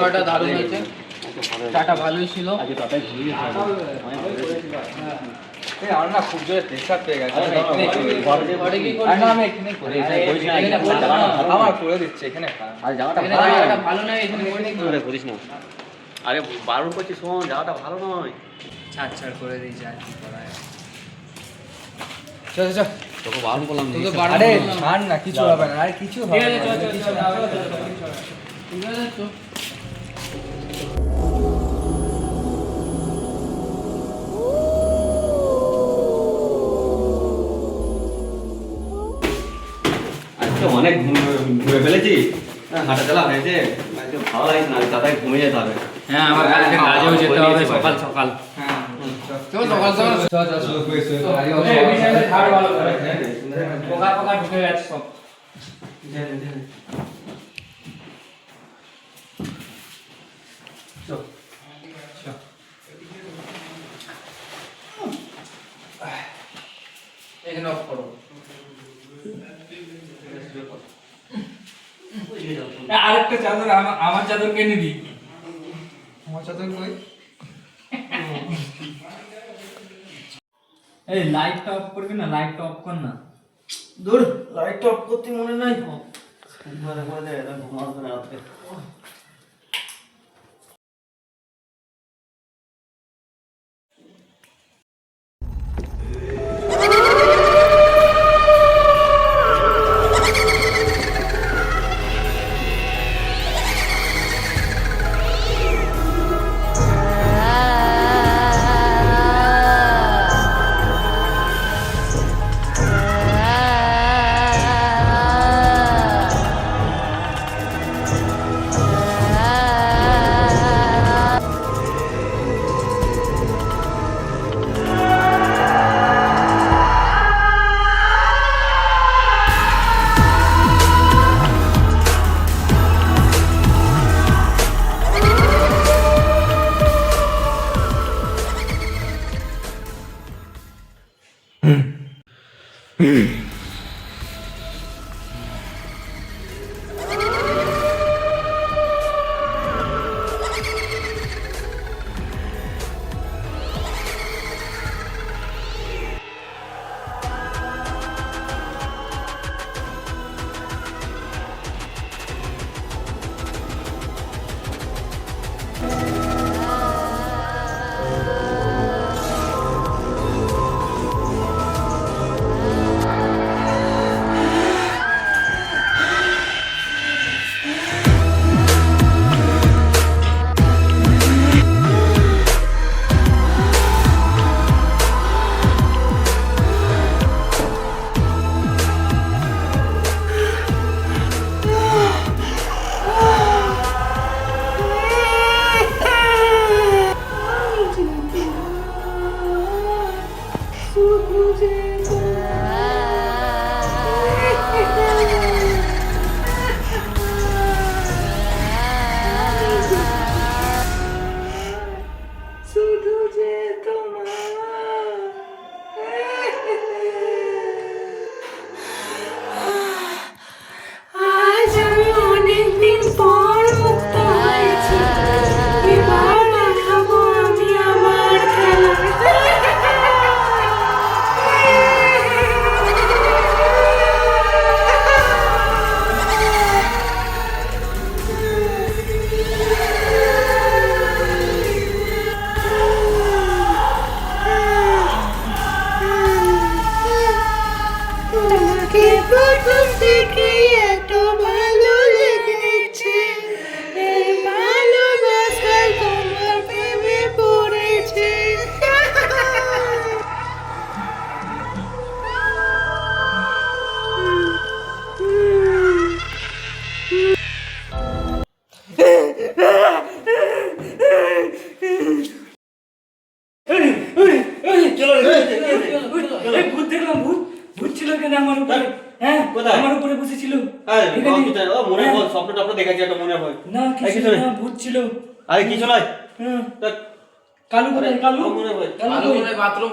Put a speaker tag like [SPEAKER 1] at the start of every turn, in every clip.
[SPEAKER 1] খাওয়াটা দারুণ হয়েছে, চাটা ভালোই ছিল। আমার না খুব জোরে প্রেশার পেয়ে গেছে, আমার করে দিচ্ছে এখানে ভালো নয়, এখানে করিস না। আরে বারণ করছি, শোন যাওয়াটা ভালো নয়।
[SPEAKER 2] ছাড় ছাড় করে দিই, যা কি করা যায়।
[SPEAKER 1] চল চল,
[SPEAKER 2] তোকে বারণ করলাম,
[SPEAKER 1] আরে ছাড় না, কিছু হবে না, আরে কিছু হবে না।
[SPEAKER 2] অনেক ঘুরে ফেলেছি, হাঁটা চলা হয়েছে, ভালো লাগছে না, তাড়াতাড়ি ঘুমিয়ে যেতে হবে। হ্যাঁ, আমার কালকে কাজেও যেতে হবে সকাল সকাল। হ্যাঁ চল সকাল সকাল পোকা পোকা ঢুকে গেছে সব।
[SPEAKER 1] এখানে অফ করো।
[SPEAKER 2] আরেকটা চাদর, আমার চাদর কিনে দি।
[SPEAKER 1] আমার চাদর কই?
[SPEAKER 2] এই লাইটটা অফ করবি না, লাইটটা অফ কর না।
[SPEAKER 1] দূর, লাইটটা অফ করতে মনে নাই। ঘরে ঘরে ঘুমাতে না রাতে।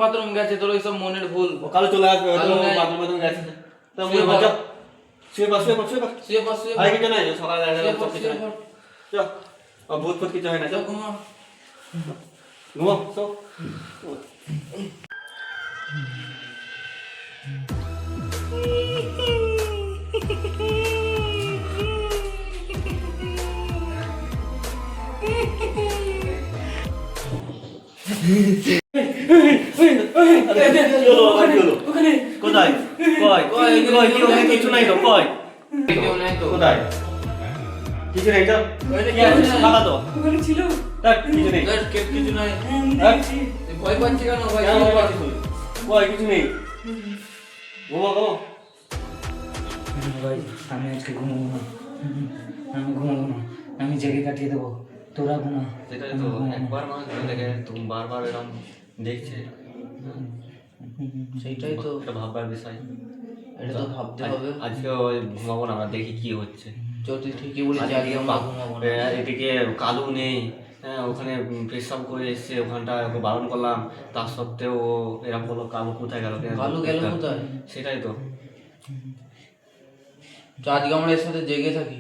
[SPEAKER 1] বাথরুম গেছে, তোর ওইসব মনের ভুল।
[SPEAKER 3] কালো চলে আসবে, বাথরুম গেছে। শুয়ে পড়।
[SPEAKER 2] ভূত ফুত কিছু হয় না, চল
[SPEAKER 4] ঘুমো।
[SPEAKER 2] ঘুমো, চল। কোথায়? কই? কই? কই? কি ওখানে কিছু নাই তো? কই?
[SPEAKER 4] কেউ নাই তো।
[SPEAKER 2] কোথায়? কিছু নেই তো? টাকা তো? দেখ, কিছু নেই।
[SPEAKER 4] দেখ, কিছু নাই।
[SPEAKER 2] হ্যাঁ?
[SPEAKER 4] তুই ভয় পাচ্ছিস কেন ভাই?
[SPEAKER 2] কেন ভয় পাচ্ছিস তুই? কই? কিছু নেই। ঘুমো, ঘুমো।
[SPEAKER 5] ভাই আমি আজকে ঘুমাবো না, আমি ঘুমাবো না, আমি জেগে কাটিয়ে দেবো, তোরা ঘুমা।
[SPEAKER 2] সেটাই
[SPEAKER 5] আমি
[SPEAKER 2] তো,
[SPEAKER 5] ঘুমাবো না।
[SPEAKER 2] একবার মানুষ ঘুরে দেখে তুমি বারবার এরকম দেখছে,
[SPEAKER 4] সেইটাই তো,
[SPEAKER 2] এটা ভাববার বিষয়।
[SPEAKER 4] এটা তো ভাবতে হবে।
[SPEAKER 2] আজকে ওই ঘুমাবো না, আমরা দেখি কি হচ্ছে।
[SPEAKER 4] যদি ঠিকই বলেছি আজকে আমরা ঘুমাবো না।
[SPEAKER 2] এদিকে কালু নেই, হ্যাঁ, ওখানে পেশাব করে এসছে, ওখানটায় ওকে বারণ করলাম, তার সত্ত্বেও ও এরকম বললো। কালু কোথায় গেল?
[SPEAKER 4] কালু গেল কোথায়?
[SPEAKER 2] সেটাই তো।
[SPEAKER 4] তো আজকে আমরা এর সাথে জেগে থাকি।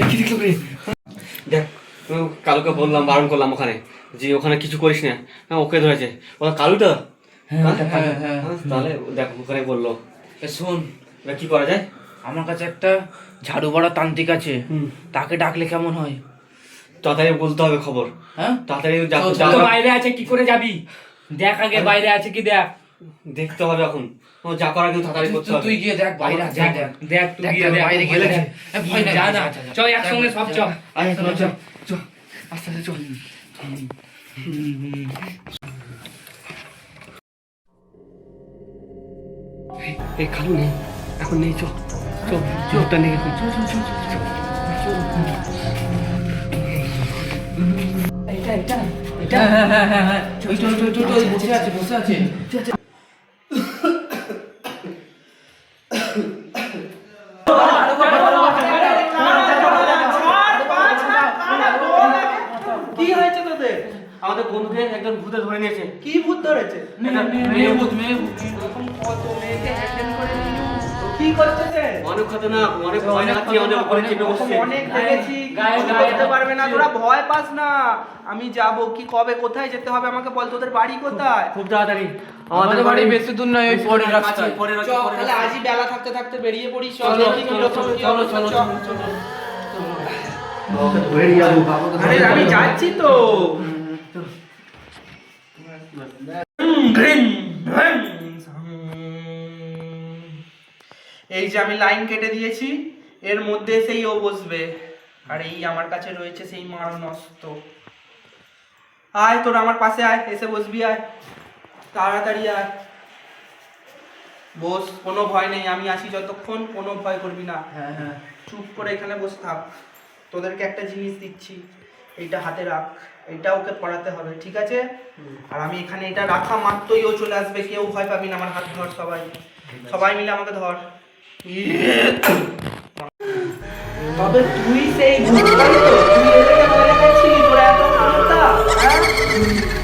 [SPEAKER 2] কি দেখলো রে? দেখ, কালুকে বললাম, বারণ করলাম ওখানে, যে ওখানে কিছু করিস না। হ্যাঁ, ওকে ধরেছে। ওটা কালুটা?
[SPEAKER 4] হ্যাঁ হ্যাঁ।
[SPEAKER 2] তাহলে দেখ, ওখানে বললো।
[SPEAKER 4] শোন,
[SPEAKER 2] এবার কি করা যায়?
[SPEAKER 4] আমার কাছে একটা ঝাড়ু বাড়া তান্ত্রিক আছে, তাকে ডাকলে কেমন হয়?
[SPEAKER 2] তাড়াতাড়ি বলতে হবে খবর।
[SPEAKER 4] হ্যাঁ,
[SPEAKER 2] তাড়াতাড়ি
[SPEAKER 5] তো বাইরে আছে, কি করে যাবি? দেখ আগে বাইরে আছে কি, দেখ।
[SPEAKER 2] দেখতে হবে এখন। ও যা করার কিন্তু তাড়াতাড়ি করতে হবে।
[SPEAKER 4] তুই গিয়ে দেখ বাইরে আছে, দেখ
[SPEAKER 5] দেখ তুই
[SPEAKER 4] দেখ,
[SPEAKER 5] গিয়ে দেখ,
[SPEAKER 4] বাইরে গেলে
[SPEAKER 5] দেখ।
[SPEAKER 4] ভয় নাই,
[SPEAKER 5] যা না, চল একসঙ্গে সব চল।
[SPEAKER 4] আয় চল চল চল, আস্তে আস্তে চল।
[SPEAKER 2] এই কালু নেই, এখন নেই। চল চল, চোরটা নেই এখন। চল চল চল চল।
[SPEAKER 4] হ্যাঁ, ওই বসে আছে, বসে আছে।
[SPEAKER 3] কি হয়েছে তোদের?
[SPEAKER 2] আমাদের বন্ধুদের একজন ভূতে ধরে নিয়েছে।
[SPEAKER 3] কি ভূত ধরেছে?
[SPEAKER 4] মেয়ে ভূত, মেয়ে ভূত।
[SPEAKER 3] এরকম কত মেয়েকে হ্যান্ডেল করে নিল। কি করতেছে?
[SPEAKER 2] অনেক খতরনাক, অনেক ভয় দেখাচ্ছে, আমাদের উপরে চেপে বসছে।
[SPEAKER 3] অনেক দেখেছি, কিছু করতে পারবে না। তোরা ভয় পাস না, আমি যাব। কি কবে কোথায় যেতে হবে আমাকে বল। তোদের বাড়ি কোথায়?
[SPEAKER 2] খুব তাড়াতাড়ি
[SPEAKER 4] আমাদের বাড়ি বেশি দূর নয়, ওই পরের রাস্তায়।
[SPEAKER 3] চল, তাহলে আজই বেলা থাকতে থাকতে বেরিয়ে পড়িস। চল,
[SPEAKER 4] চলো,
[SPEAKER 3] দেখি কি
[SPEAKER 4] চলো,
[SPEAKER 3] রকম কি
[SPEAKER 4] চলো,
[SPEAKER 3] অবস্থা।
[SPEAKER 4] চলো,
[SPEAKER 3] চল।
[SPEAKER 4] চলো,
[SPEAKER 3] আরে আমি যাচ্ছি তো। এই যে আমি লাইন কেটে দিয়েছি, এর মধ্যে সেই ও বসবে। আর এই আমার কাছে রয়েছে সেই মারণাস্ত্র। আয় তোরা আমার পাশে আয়, এসে বসবি। আয় তাড়াতাড়ি আয়, বস। কোনো ভয় নেই, আমি আসি যতক্ষণ, কোনো ভয় করবি না।
[SPEAKER 4] হ্যাঁ হ্যাঁ,
[SPEAKER 3] চুপ করে এখানে বসে থাক। তোদেরকে একটা জিনিস দিচ্ছি, এইটা হাতে রাখ। এইটা ওকে পড়াতে হবে, ঠিক আছে? আর আমি এখানে এটা রাখা মাত্রই ও চলে আসবে। কেউ ভয় পাবি না। আমার হাত ধর, সবাই সবাই মিলে আমাকে ধর। তবে তুই সেই ভূত, তাই তো? তুই এদেরকে ভয় দেখাচ্ছিলি? তোর এত ক্ষমতা, হ্যাঁ?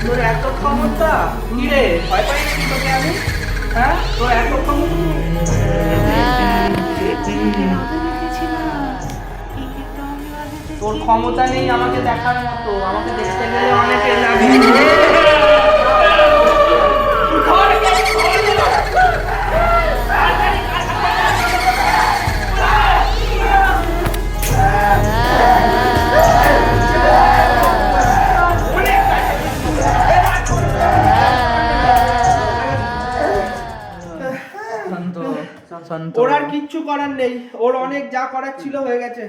[SPEAKER 3] তোর এত ক্ষমতা? কি রে, ভয় পাই নাকি তোকে আমি? হ্যাঁ, তোর এত ক্ষমতা? তোর ক্ষমতা নেই আমাকে দেখার মতো। আমাকে দেখতে গেলে অনেকে লাগে। ওর আর কিচ্ছু করার নেই। ওর অনেক যা করার ছিল হয়ে গেছে।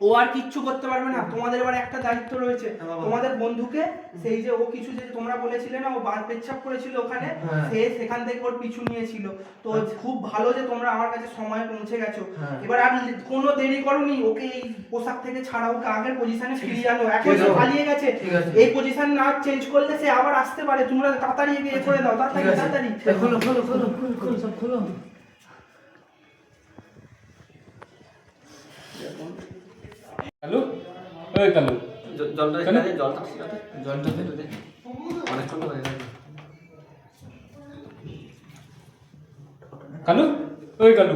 [SPEAKER 3] ও আর কিচ্ছু করতে পারবে না। তোমাদের এবার একটা দায়িত্ব রয়েছে। তোমাদের বন্ধুকে, সেই যে ও কিছু যে তোমরা বলেছিলে না, ও পেচ্ছাপ করেছিল ওখানে, সে সেখান থেকে ওর পিছু নিয়েছিল। তো খুব ভালো যে তোমরা আমার কাছে সময় পৌঁছে গেছো। এবার আর কোনো দেরি করোনি, ওকে এই পোশাক থেকে ছাড়া ওকে আগের পজিশনে ফিরিয়ে আনো। এখন সে পালিয়ে গেছে, এই পজিশন না চেঞ্জ করলে সে আবার আসতে পারে। তোমরা তাড়াতাড়ি এ করে দাও, তাড়াতাড়ি তাড়াতাড়ি।
[SPEAKER 4] খোলো খোলো খোলো খোলো খোলো, সব খোলো।
[SPEAKER 2] কালু ওই কালু
[SPEAKER 1] জলটা
[SPEAKER 2] কেন?
[SPEAKER 1] জলটা
[SPEAKER 2] জলটা দে
[SPEAKER 1] অনেকক্ষণ হয়ে গেছে।
[SPEAKER 2] কালু ওই কালু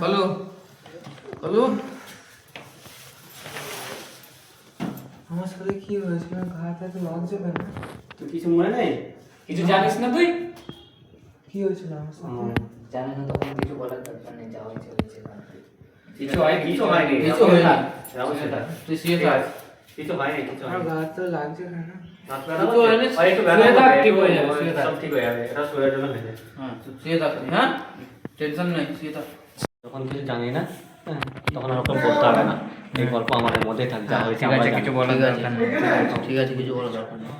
[SPEAKER 4] কালু কালু
[SPEAKER 3] আমার সাথে কি হয়েছিল ঘাটা তো লাগছে কেন
[SPEAKER 1] তুই কিছু মনে নেই?
[SPEAKER 2] কিছু জানিস না তুই?
[SPEAKER 3] কি হয়েছিল আমার সাথে
[SPEAKER 5] জানে না তখন কিছু বলার দরকার নেই, যা হয়েছে হয়েছে।
[SPEAKER 1] কিছু হয়নি, কিছু হয়নি।
[SPEAKER 4] কিছু হয়নি।
[SPEAKER 1] রামু সেটা।
[SPEAKER 4] তুই শুয়ে থাক।
[SPEAKER 1] কিছু হয়নি, কিছু
[SPEAKER 3] আমার
[SPEAKER 1] হয়নি।
[SPEAKER 3] ঘাটা লাগছে কেন
[SPEAKER 1] কিছু হয়নি, একটু ব্যথা
[SPEAKER 4] শুয়ে থাক,
[SPEAKER 1] করবে,
[SPEAKER 4] ঠিক হয়ে যাবে, শুয়ে থাক।
[SPEAKER 1] সব ঠিক হয়ে যাবে। এটা শরীরের জন্য হয়েছে।
[SPEAKER 4] হ্যাঁ তুই শুয়ে থাক তুমি, হ্যাঁ টেনশন নেই, শুয়ে থাক।
[SPEAKER 1] যখন কিছু জানি না, হ্যাঁ, তখন আর ওকে বলতে হবে না। এই গল্প আমাদের মধ্যেই থাক, যা হয়েছে
[SPEAKER 4] ঠিক
[SPEAKER 1] আমরা
[SPEAKER 4] আছে,
[SPEAKER 1] জানি।
[SPEAKER 4] কিছু বলার
[SPEAKER 1] ঠিক আছে?
[SPEAKER 4] দরকার নেই। ঠিক আছে, কিছু বলার দরকার নেই।